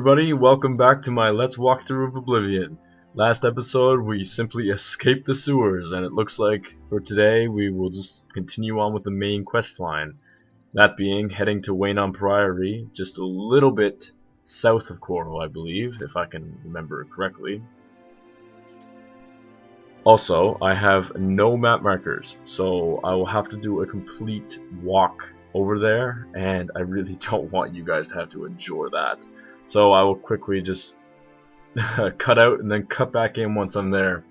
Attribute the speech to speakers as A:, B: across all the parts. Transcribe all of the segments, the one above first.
A: everybody, welcome back to my Let's Walk Through of Oblivion. Last episode we simply escaped the sewers, and it looks like for today we will just continue on with the main quest line. That being heading to Waynon Priory, just a little bit south of Coral, I believe, if I can remember correctly. Also, I have no map markers, so I will have to do a complete walk over there, and I really don't want you guys to have to endure that. So I will quickly just cut out and then cut back in once I'm there.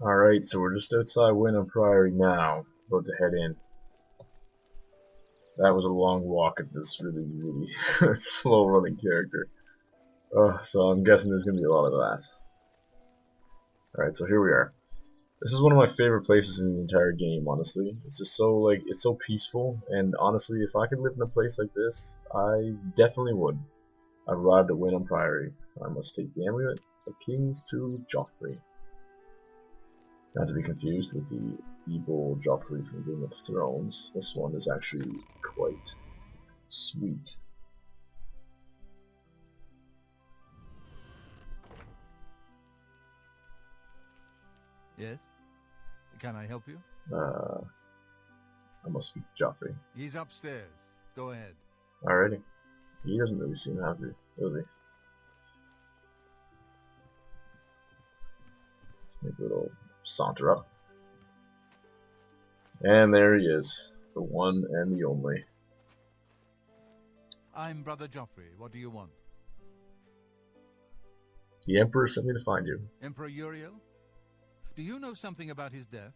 A: Alright, so we're just outside Waynon Priory now, about to head in. That was a long walk of this really slow running character. So I'm guessing there's going to be a lot of that. Alright, so here we are. This is one of my favorite places in the entire game, honestly. It's just so, it's so peaceful, and honestly, if I could live in a place like this, I definitely would. I've arrived at Waynon Priory. I must take the amulet of kings to Joffrey. Not to be confused with the evil Joffrey from Game of Thrones. This one is actually quite sweet.
B: Yes? Can I help you?
A: I must speak to Joffrey.
B: He's upstairs. Go ahead.
A: Alrighty. He doesn't really seem happy, does he? Let's make a little saunter up. And there he is. The one and the only.
B: I'm Brother Joffrey. What do you want?
A: The Emperor sent me to find you.
B: Emperor Uriel? Do you know something about his death?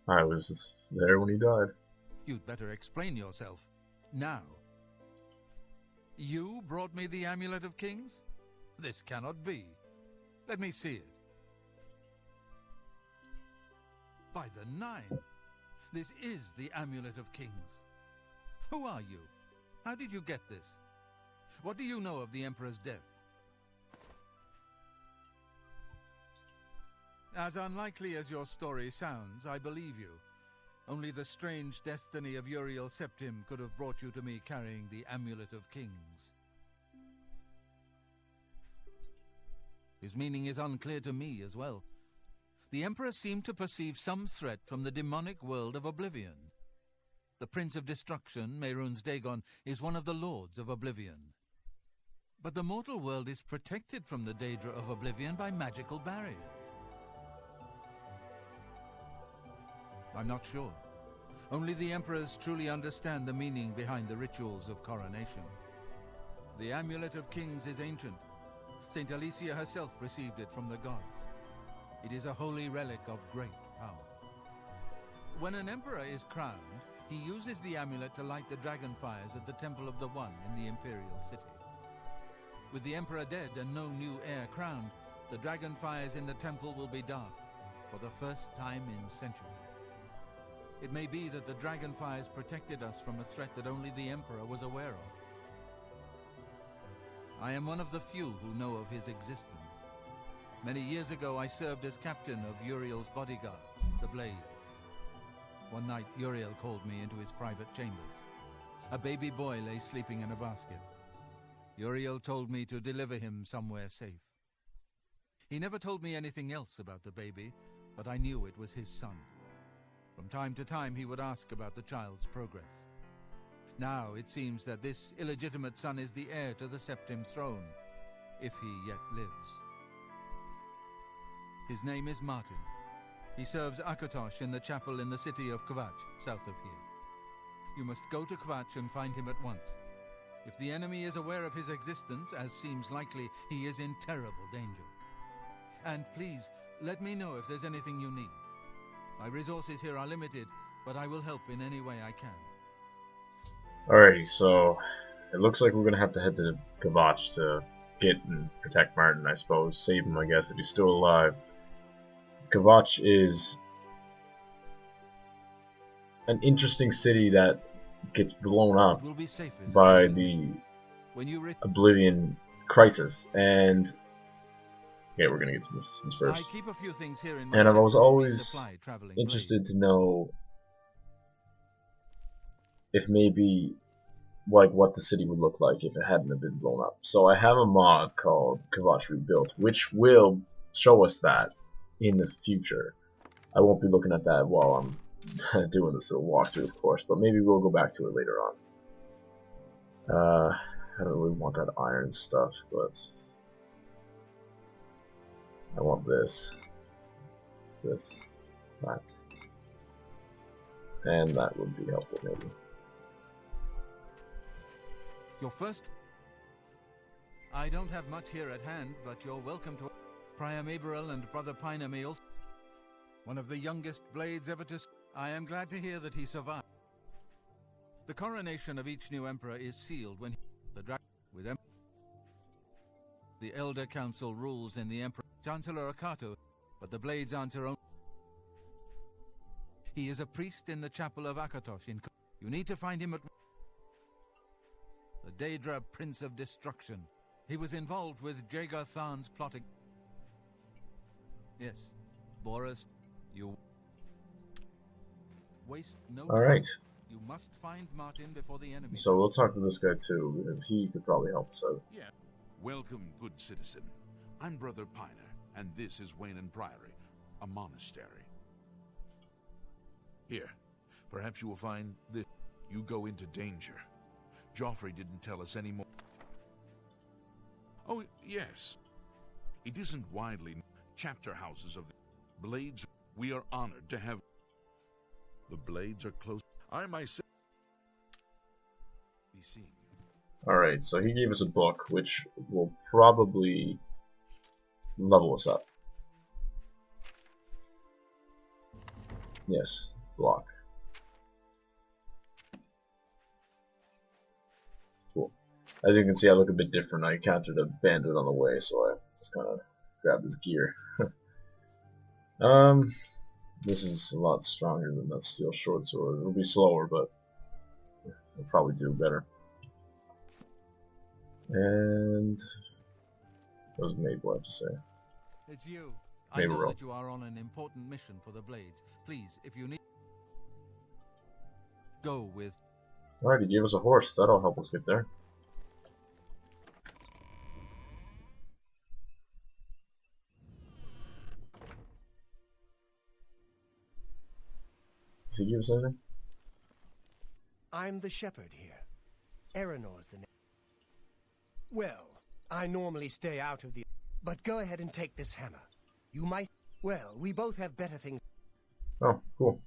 A: I was there when he died.
B: You'd better explain yourself. Now. You brought me the Amulet of Kings? This cannot be. Let me see it. By the Nine! This is the Amulet of Kings. Who are you? How did you get this? What do you know of the Emperor's death? As unlikely as your story sounds, I believe you. Only the strange destiny of Uriel Septim could have brought you to me carrying the Amulet of Kings. His meaning is unclear to me as well. The Emperor seemed to perceive some threat from the demonic world of Oblivion. The Prince of Destruction, Mehrunes Dagon, is one of the Lords of Oblivion. But the mortal world is protected from the Daedra of Oblivion by magical barriers. I'm not sure. Only the emperors truly understand the meaning behind the rituals of coronation. The Amulet of Kings is ancient. Saint Alicia herself received it from the gods. It is a holy relic of great power. When an emperor is crowned, he uses the amulet to light the dragon fires at the Temple of the One in the Imperial City. With the emperor dead and no new heir crowned, the dragon fires in the temple will be dark for the first time in centuries. It may be that the dragon fires protected us from a threat that only the Emperor was aware of. I am one of the few who know of his existence. Many years ago I served as captain of Uriel's bodyguards, the Blades. One night Uriel called me into his private chambers. A baby boy lay sleeping in a basket. Uriel told me to deliver him somewhere safe. He never told me anything else about the baby, but I knew it was his son. From time to time he would ask about the child's progress. Now it seems that this illegitimate son is the heir to the Septim throne, if he yet lives. His name is Martin. He serves Akatosh in the chapel in the city of Kvatch, south of here. You must go to Kvatch and find him at once. If the enemy is aware of his existence, as seems likely, he is in terrible danger. And please, let me know if there's anything you need. My resources here are limited, but I will help in any way I can.
A: Alrighty, so it looks like we're gonna have to head to Kvatch to get and protect Martin, I suppose. Save him, I guess, if he's still alive. Kvatch is an interesting city that gets blown up by the Oblivion crisis, and yeah, we're gonna get some assistance first.
B: I keep a few things here in
A: and I was always interested to know if maybe like what the city would look like if it hadn't have been blown up. So I have a mod called Kvatch Rebuilt, which will show us that in the future. I won't be looking at that while I'm doing this little walkthrough, of course, but maybe we'll go back to it later on. I don't really want that iron stuff, but I want this, that, and that would be helpful maybe.
B: Your first? I don't have much here at hand, but you're welcome to Prior Maberel and Brother Piner Meal, one of the youngest blades ever to... I am glad to hear that he survived. The coronation of each new emperor is sealed when the dragon with them. The Elder Council rules in the Emperor Chancellor Akato, but the blades aren't her own. He is a priest in the chapel of Akatosh in... You need to find him at... The Daedra Prince of Destruction. He was involved with Jagar Than's plotting. Yes, Boris, you waste no time.
A: Alright.
B: You must find Martin before the enemy.
A: So we'll talk to this guy too, because he could probably help us out.
C: Yeah. Welcome, good citizen. I'm Brother Piner, and this is Wayland Priory, a monastery. Here, perhaps you will find this. You go into danger. Joffrey didn't tell us any more. Oh, yes. It isn't widely known. Chapter houses of the Blades. We are honored to have. The Blades are close. I myself be seeing you.
A: Alright, so he gave us a book, which will probably level us up. Yes, block. Cool. As you can see, I look a bit different. I encountered a bandit on the way, so I just kind of grabbed his gear. This is a lot stronger than that steel short sword. It'll be slower, but it'll probably do better. And what does Mabel have to say?
B: It's you. I
A: Mabel.
B: know that you are on an important mission for the Blades. Please, if you need, go with.
A: Alright, he gave us a horse. That'll help us get there. Does he give us anything?
D: I'm the shepherd here. Eranor's the name. Well, I normally stay out of the... But go ahead and take this hammer. You might... Well, we both have better things...
A: Oh, cool.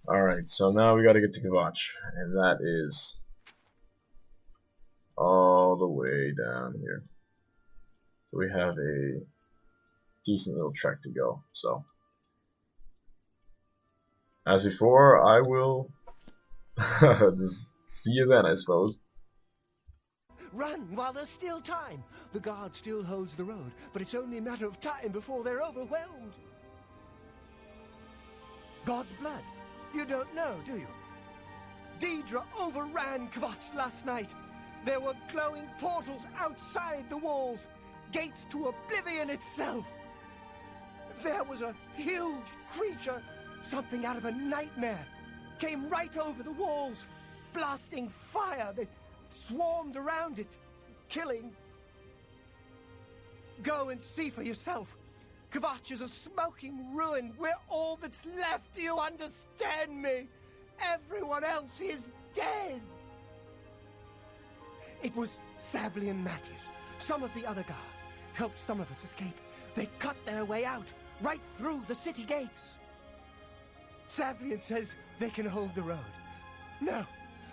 A: Alright, so now we gotta get to Kvatch, and that is all the way down here. So we have a decent little trek to go, so... As before, I will just see you then, I suppose.
D: Run while there's still time. The guard still holds the road, but it's only a matter of time before they're overwhelmed. God's blood. You don't know, do you? Daedra overran Kvatch last night. There were glowing portals outside the walls, gates to Oblivion itself. There was a huge creature, something out of a nightmare, came right over the walls, blasting fire that swarmed around it, killing. Go and see for yourself. Kvatch is a smoking ruin. We're all that's left. Do you understand me? Everyone else is dead. It was Savli and Mattias. Some of the other guards helped some of us escape. They cut their way out, right through the city gates. Savlian says they can hold the road. No,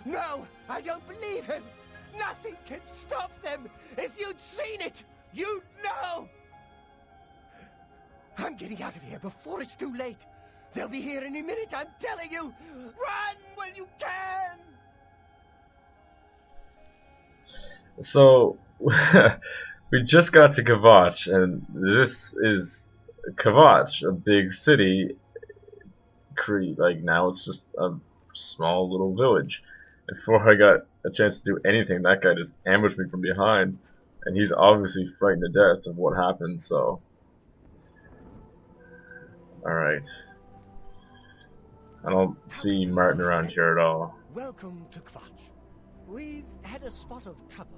D: no, I don't believe him. Nothing can stop them. If you'd seen it, you'd know. I'm getting out of here before it's too late. They'll be here any minute, I'm telling you. Run when you can.
A: So, we just got to Kvatch, and this is Kvatch, a big city. Like, now it's just a small little village. And before I got a chance to do anything, that guy just ambushed me from behind, and he's obviously frightened to death of what happened, so... Alright. I don't see Martin around here at all.
D: Welcome to Kvatch. We've had a spot of trouble.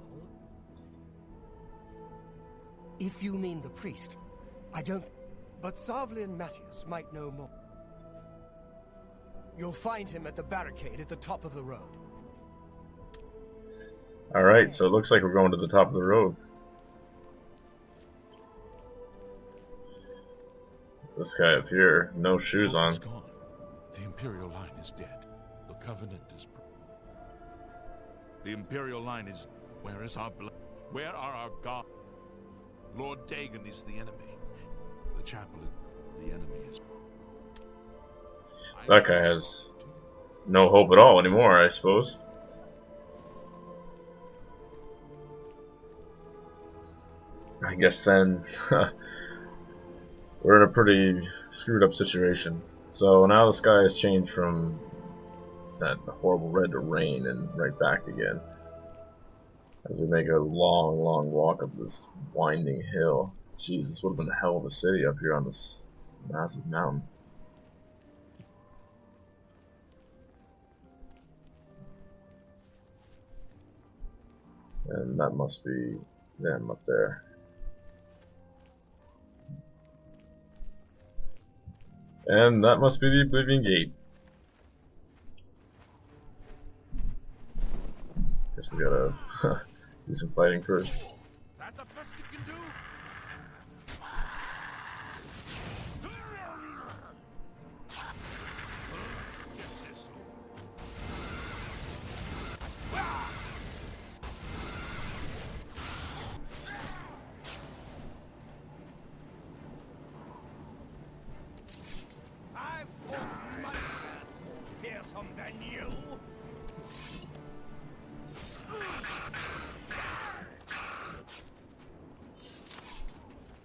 D: If you mean the priest, I don't... But Savlian Matthias might know more. You'll find him at the barricade at the top of the road.
A: Alright, so it looks like we're going to the top of the road. This guy up here, no shoes on.
C: Gone. The Imperial line is dead. The Covenant is... The Imperial line is... Where is our blood? Where are our gods? Lord Dagon is the enemy. The chapel is... The enemy is...
A: So that guy has no hope at all anymore, I suppose. I guess then we're in a pretty screwed up situation. So now the sky has changed from that horrible red to rain and right back again. As we make a long, long walk up this winding hill. Jeez, this would have been a hell of a city up here on this massive mountain. And that must be them up there. And that must be the Oblivion Gate. Guess we gotta do some fighting first.
C: That the best you can do? Get this
D: I've fought much more fearsome than you.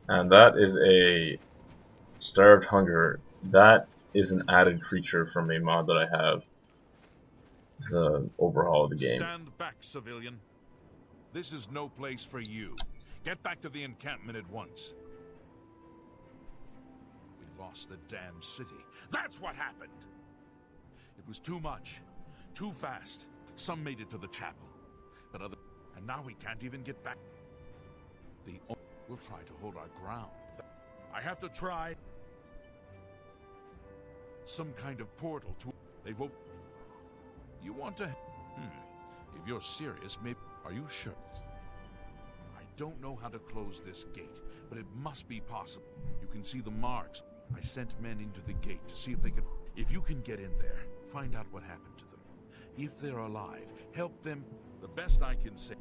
A: And that is a Starved Hunger. That is an added creature from a mod that I have. It's an overhaul of the game.
C: Stand back, civilian. This is no place for you. Get back to the encampment at once. We lost the damn city. That's what happened. It was too much. Too fast. Some made it to the chapel. But other... And now we can't even get back. We'll try to hold our ground. I have to try... some kind of portal to... They've opened... You want to... If you're serious, maybe... Are you sure? I don't know how to close this gate, but it must be possible. You can see the marks. I sent men into the gate to see if they could... If you can get in there, find out what happened to them. If they're alive, help them. The best I can say...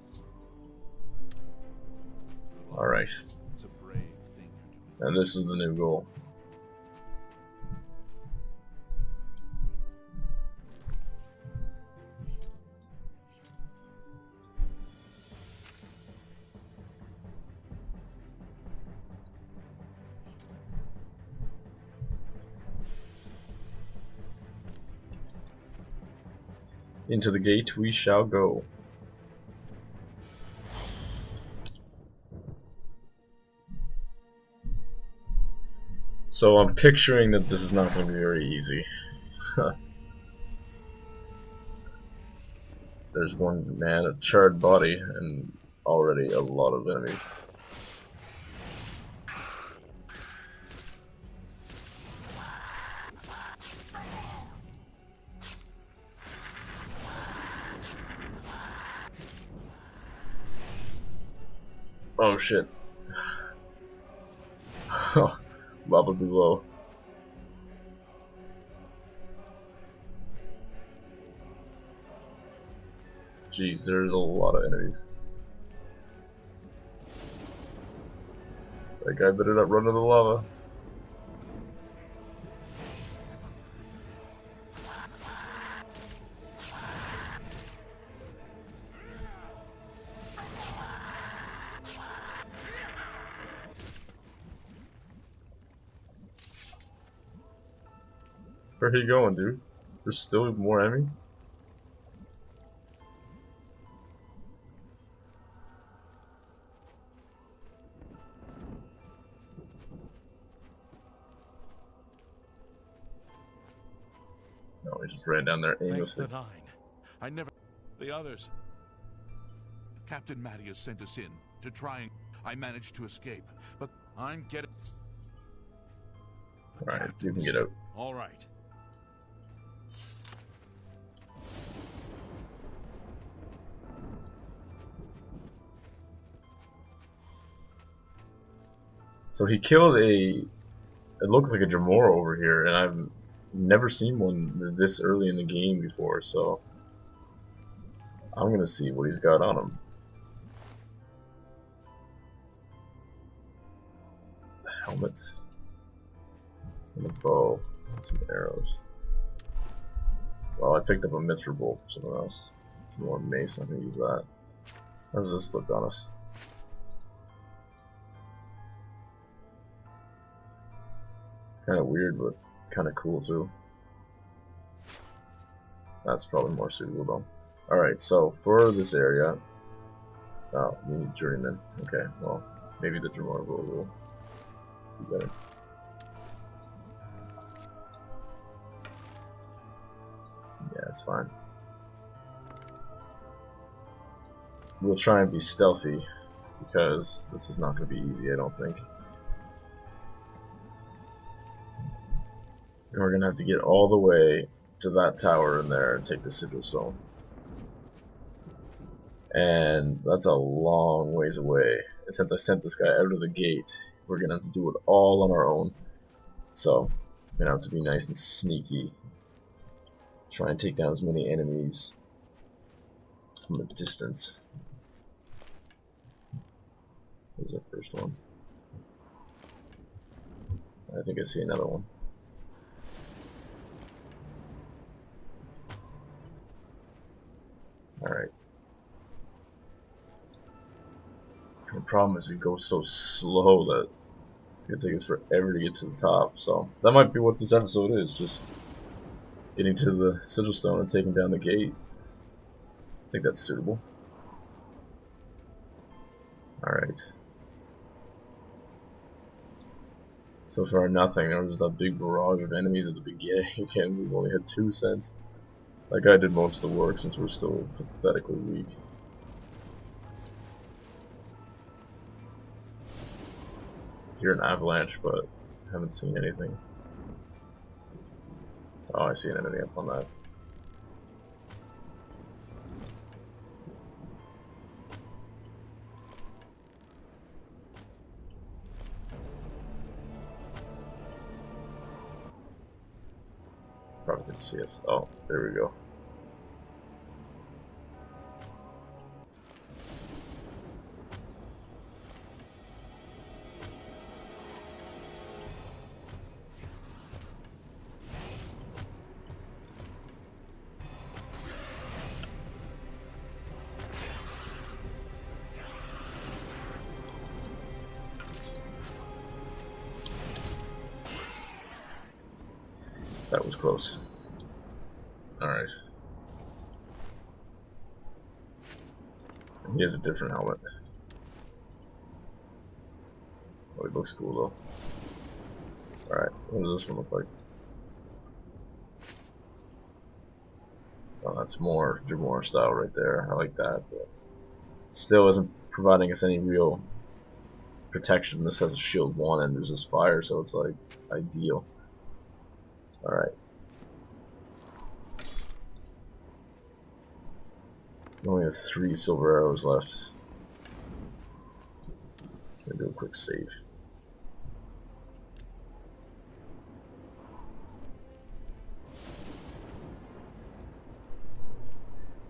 A: Alright.
C: It's a brave thing you're doing.
A: And this is the new goal. Into the gate we shall go. So I'm picturing that this is not going to be very easy. There's one man, a charred body, and already a lot of enemies. Oh shit. Lava below. Jeez, there's a lot of enemies. That guy better not run into the lava. Where are you going, dude? There's still more enemies? No, we just ran down there
C: Thanks
A: aimlessly.
C: to 9. I never... The others. Captain Mattias sent us in to try and... I managed to escape, but I'm getting...
A: Alright, you can get out.
C: All right.
A: So he killed it looked like a Jamora over here, and I've never seen one this early in the game before, so I'm gonna see what he's got on him. The helmet. And a bow. And some arrows. Well, I picked up a Mithra bolt for someone else. Some more mace, I'm gonna use that. How does this look on us? Kinda weird, but kinda cool too. That's probably more suitable though. Alright, so for this area... Oh, we need journeyman. Okay, well, maybe the Jamora will be better. Yeah, it's fine. We'll try and be stealthy, because this is not going to be easy, I don't think. And we're going to have to get all the way to that tower in there and take the sigil stone. And that's a long ways away. And since I sent this guy out of the gate, we're going to have to do it all on our own. So, we're going to have to be nice and sneaky. Try and take down as many enemies from a distance. There's that first one. I think I see another one. Alright. The problem is we go so slow that it's gonna take us forever to get to the top, so that might be what this episode is, just getting to the sigil stone and taking down the gate. I think that's suitable. Alright. So far nothing, there was just a big barrage of enemies at the beginning. Again, we've only had 2 cents. That guy did most of the work since we're still pathetically weak. Hear an avalanche, but haven't seen anything. Oh, I see an enemy up on that. Probably didn't see us. Oh, there we go. That was close. Alright. He has a different helmet. Oh, he looks cool though. Alright, what does this one look like? Oh, that's more Jamora style right there. I like that, but still isn't providing us any real protection. This has a shield 1 and resist fire, so it's like ideal. Alright. We only have 3 silver arrows left. Gonna do a quick save.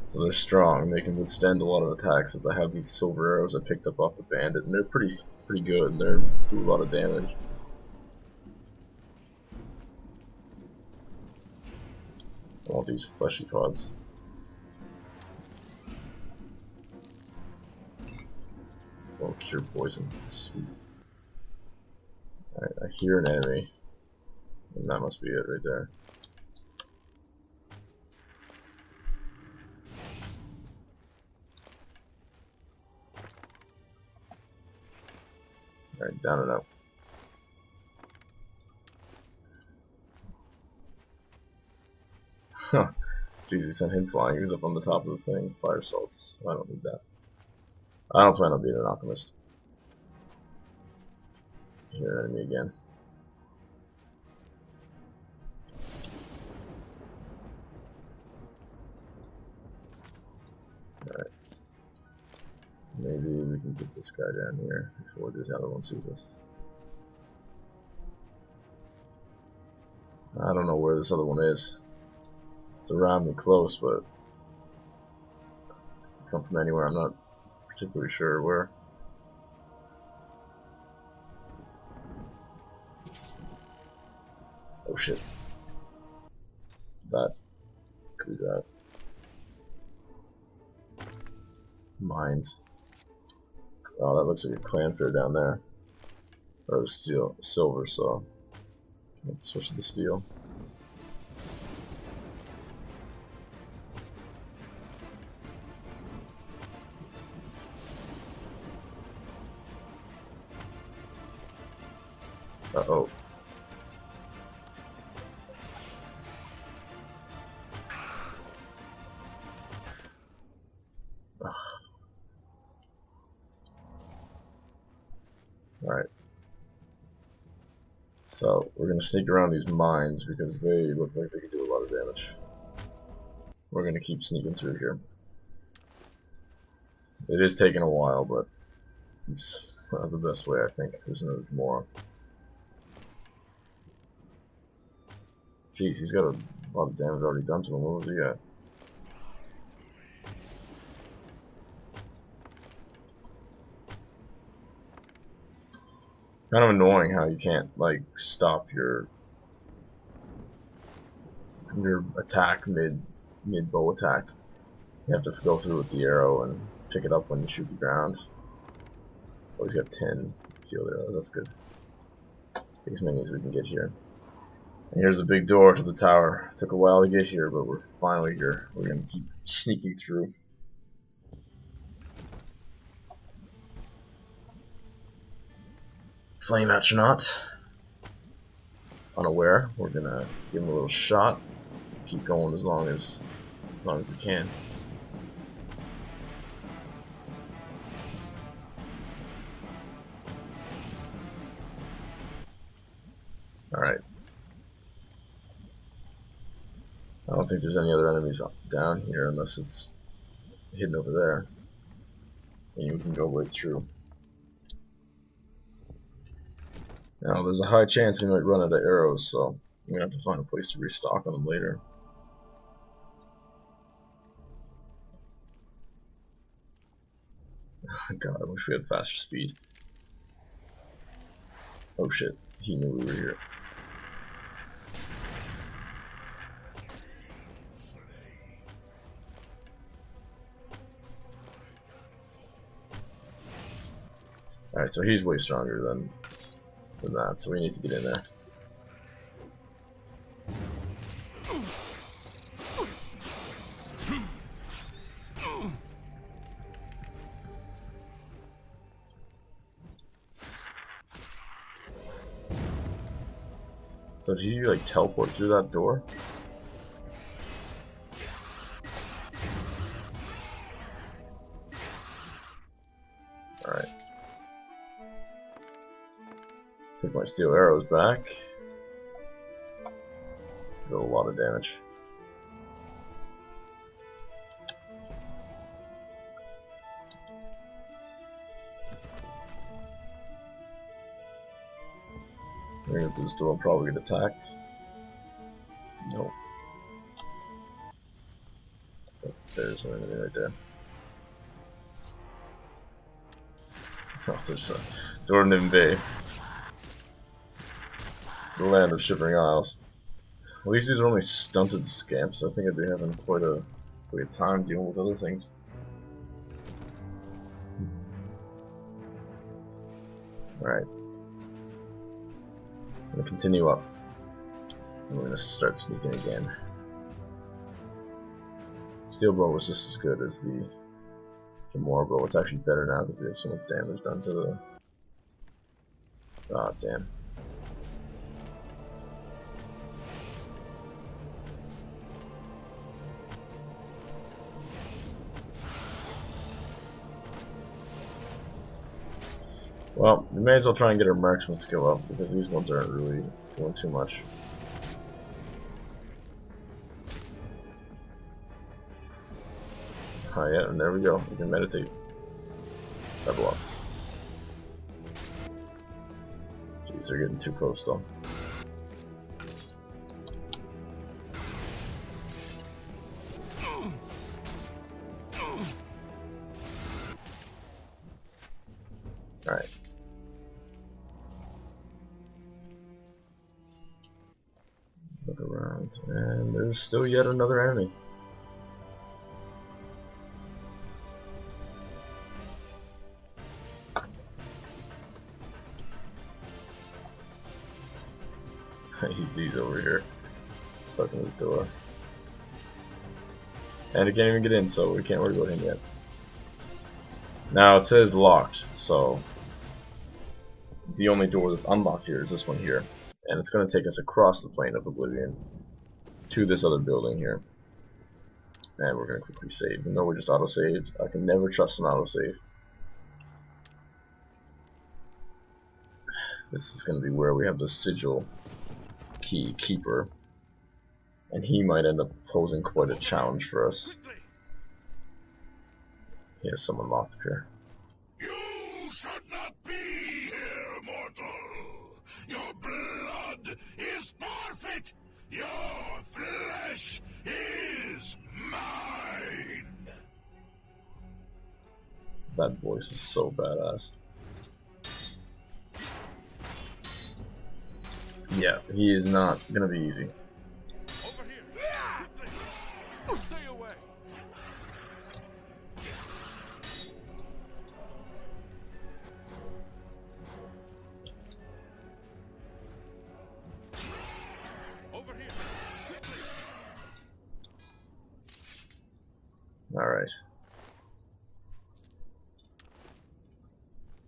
A: So they're strong, they can withstand a lot of attacks since I have these silver arrows I picked up off the bandit, and they're pretty good, and they do a lot of damage. I want these fleshy pods. Oh, cure poison. Sweet. Alright, I hear an enemy. And that must be it right there. Alright, down and out. Huh. Jeez, we sent him flying. He was up on the top of the thing. Fire salts. I don't need that. I don't plan on being an alchemist. Here's an enemy again. Alright. Maybe we can get this guy down here before this other one sees us. I don't know where this other one is. It's around me close, but come from anywhere. I'm not particularly sure where. Oh shit. That could be that. Mines. Oh, that looks like a clan fair down there. Or steel, silver, so I have to switch to steel. Uh-oh. Alright. So, we're going to sneak around these mines because they look like they could do a lot of damage. We're going to keep sneaking through here. It is taking a while, but it's the best way, I think. There's more. Jeez, he's got a lot of damage already done to him. What was he at? Kind of annoying how you can't like stop your attack mid bow attack. You have to go through with the arrow and pick it up when you shoot the ground. Oh, he's got 10 field arrows. That's good. As many as we can get here. And here's the big door to the tower. Took a while to get here, but we're finally here. We're gonna keep sneaking through. Flame astronaut. Unaware. We're gonna give him a little shot. Keep going as long as we can. Alright. I don't think there's any other enemies down here unless it's hidden over there. And you can go right through. Now, there's a high chance we might run out of arrows, so I'm gonna have to find a place to restock on them later. God, I wish we had faster speed. Oh shit, he knew we were here. Alright, so he's way stronger than that, so we need to get in there. So did you like teleport through that door? Alright. Take my steel arrows back. Did a lot of damage. We're gonna this door, probably get attacked. Nope. Oh, there's an enemy right there. Oh, there's a Dornan Bay. The land of shivering isles. At least these are only stunted scamps. I think I'd be having quite a time dealing with other things. Alright. I'm gonna continue up. I'm gonna start sneaking again. Steel bow was just as good as the Jamora bow. It's actually better now because we have so much damage done to the. Ah, damn. Well, we may as well try and get our marksman skill up, because these ones aren't really doing too much. Oh yeah, and there we go. We can meditate. Level up. Jeez, they're getting too close though. Alright. Look around, and there's still yet another enemy. He's over here, stuck in his door. And he can't even get in, so we can't worry about him yet. Now it says locked, so the only door that's unlocked here is this one here. And it's going to take us across the plane of Oblivion to this other building here. And we're going to quickly save. Even though we just auto-saved, I can never trust an auto-save. This is going to be where we have the sigil key keeper. And he might end up posing quite a challenge for us. He has someone locked up here.
C: You should not be here, mortal. Your blood is forfeit. Your flesh is mine.
A: That voice is so badass. Yeah, he is not gonna be easy.
C: Over here. Stay away. Over here.
A: Alright.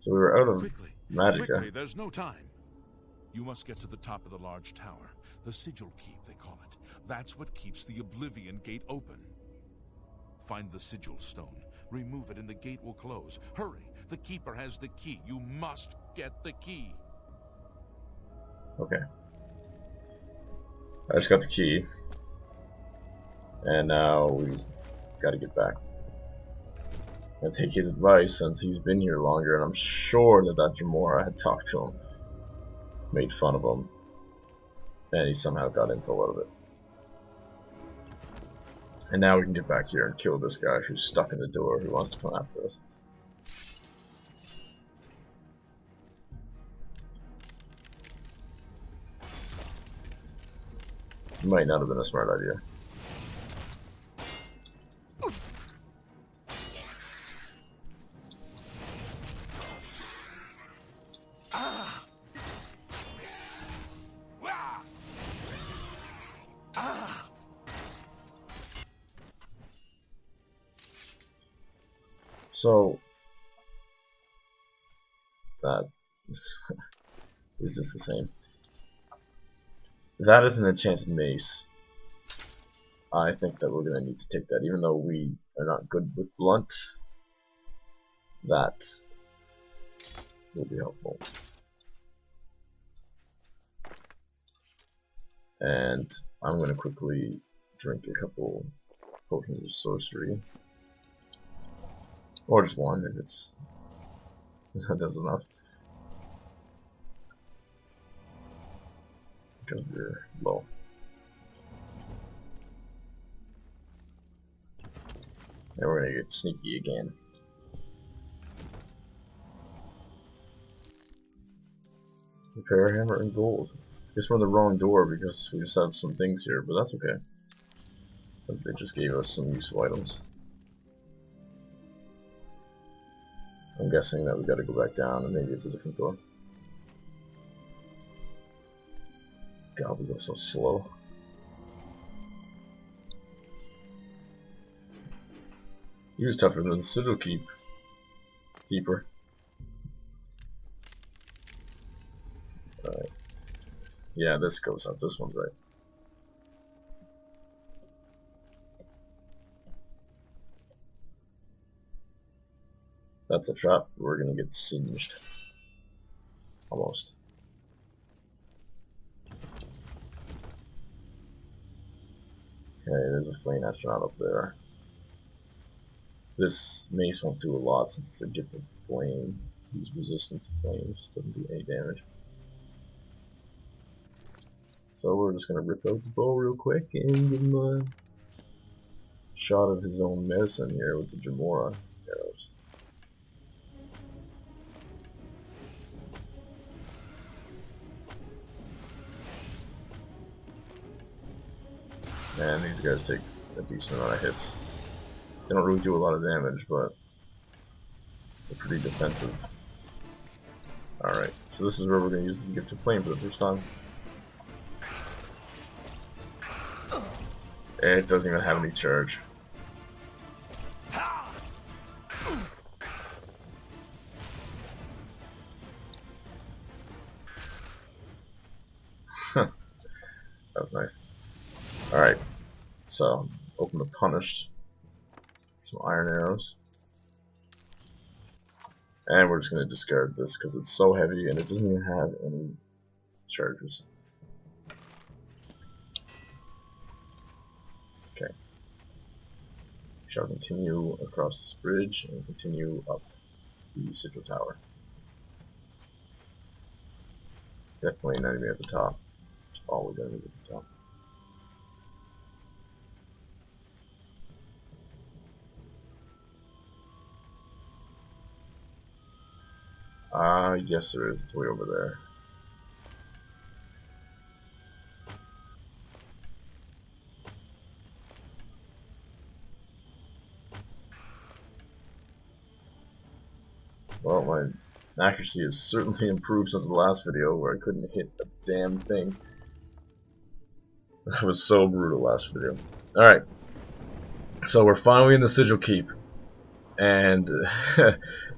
A: So we were out of magicka.
C: Quickly, there's no time. You must get to the top of the large tower. The sigil keep, they call it. That's what keeps the Oblivion gate open. Find the sigil stone. Remove it and the gate will close. Hurry! The keeper has the key. You must get the key.
A: Okay. I just got the key. And now we gotta get back. And take his advice since he's been here longer, and I'm sure that Jamora had talked to him. Made fun of him. And he somehow got info out of it. And now we can get back here and kill this guy who's stuck in the door who wants to come after us. Might not have been a smart idea. So that is just the same. That is an enchanted mace. I think that we're gonna need to take that, even though we are not good with blunt. That will be helpful. And I'm gonna quickly drink a couple potions of sorcery. Or just one if it's that does enough. Because we're low. And we're gonna get sneaky again. Repair hammer and gold. Guess we're in the wrong door because we just have some things here, but that's okay. Since they just gave us some useful items. I'm guessing that we gotta go back down and maybe it's a different door. God, we go so slow. He was tougher than the sigil keeper. Alright. Yeah, this goes up. This one's right. That's a trap. We're gonna get singed. Almost. Okay, there's a flame astronaut up there. This mace won't do a lot since it's a gift of flame. He's resistant to flames, doesn't do any damage. So we're just gonna rip out the bow real quick and give him a shot of his own medicine here with the Jamora arrows. Man, these guys take a decent amount of hits. They don't really do a lot of damage, but they're pretty defensive. Alright, so this is where we're going to use the gift of flame for the first time. It doesn't even have any charge. That was nice. Alright, so open the punished. Some iron arrows. And we're just going to discard this because it's so heavy and it doesn't even have any charges. Okay. We shall continue across this bridge and continue up the Sigil Tower. Definitely an enemy at the top. There's always enemies at the top. Yes there is. It's way over there. Well, my accuracy has certainly improved since the last video where I couldn't hit a damn thing. That was so brutal last video. Alright. So we're finally in the Sigil Keep. And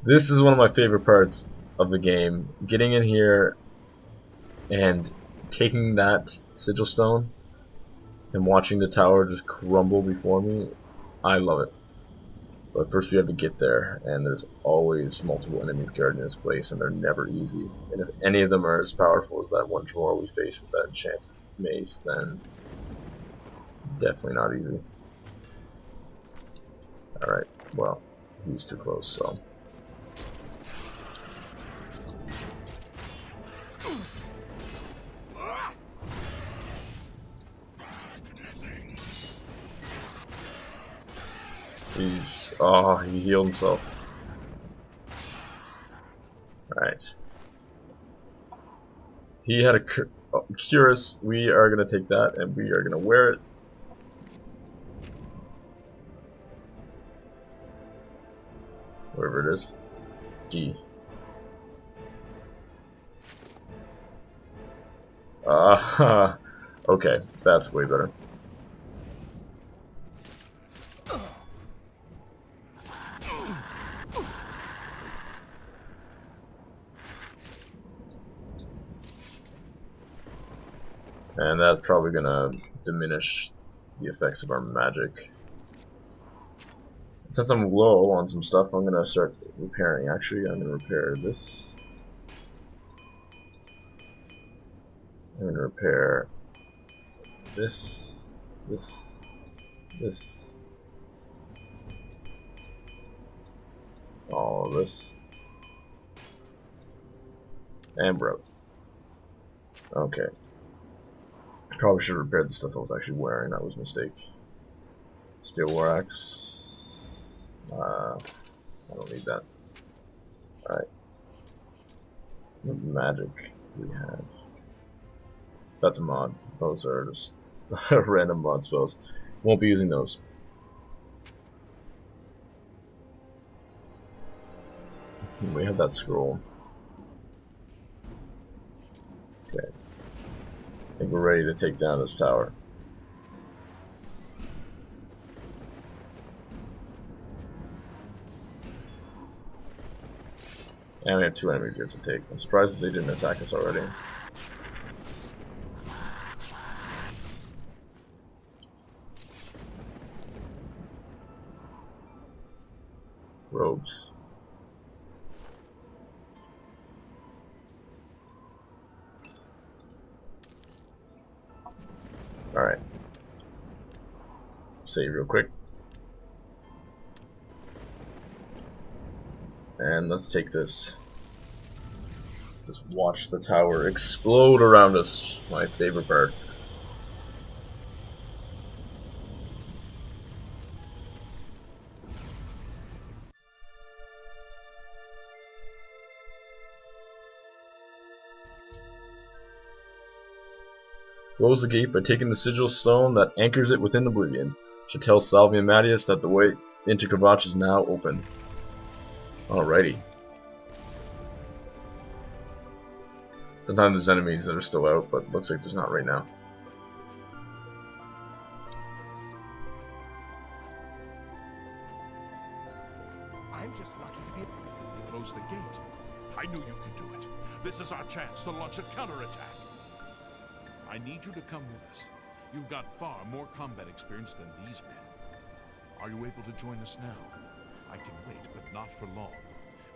A: this is one of my favorite parts of the game. Getting in here and taking that Sigil Stone and watching the tower just crumble before me. I love it. But first we have to get there, and there's always multiple enemies guarding this place, and they're never easy. And if any of them are as powerful as that one Jamora we faced with that enchanted mace, then definitely not easy. Alright, well, he's too close, so. He healed himself. Right. He had a Curus. We are going to take that and we are going to wear it. Wherever it is. D. Okay, that's way better. And that's probably gonna diminish the effects of our magic. Since I'm low on some stuff, I'm gonna start repairing. Actually, I'm gonna repair this. I'm gonna repair this, this, all of this, and broke. Okay. Probably should have repaired the stuff I was actually wearing. That was a mistake. Steel war axe. I don't need that. Alright. What magic do we have? That's a mod. Those are just random mod spells. Won't be using those. We have that scroll. Okay. I think we're ready to take down this tower. And we have 2 enemies here to take. I'm surprised they didn't attack us already. Robes. save real quick. And let's take this. Just watch the tower explode around us. My favorite part. Close the gate by taking the sigil stone that anchors it within Oblivion. Should tell Salvi and Mattias that the way into Kvatch is now open. Alrighty. Sometimes there's enemies that are still out, but looks like there's not right now.
D: I'm just lucky to be.
C: Close the gate. I knew you could do it. This is our chance to launch a counterattack. I need you to come with us. You've got far more combat experience than these men. Are you able to join us now? I can wait, but not for long.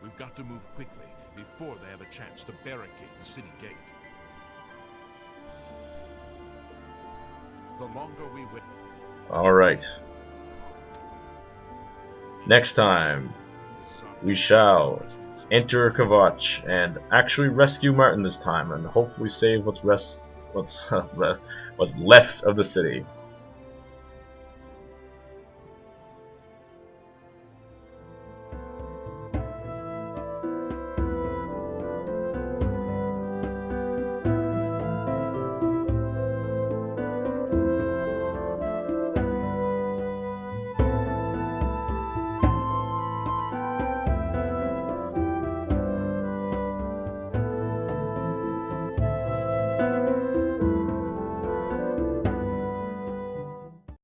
C: We've got to move quickly before they have a chance to barricade the city gate. The longer we wait.
A: Alright. Next time, we shall enter Kvatch and actually rescue Martin this time, and hopefully save what's left of the city.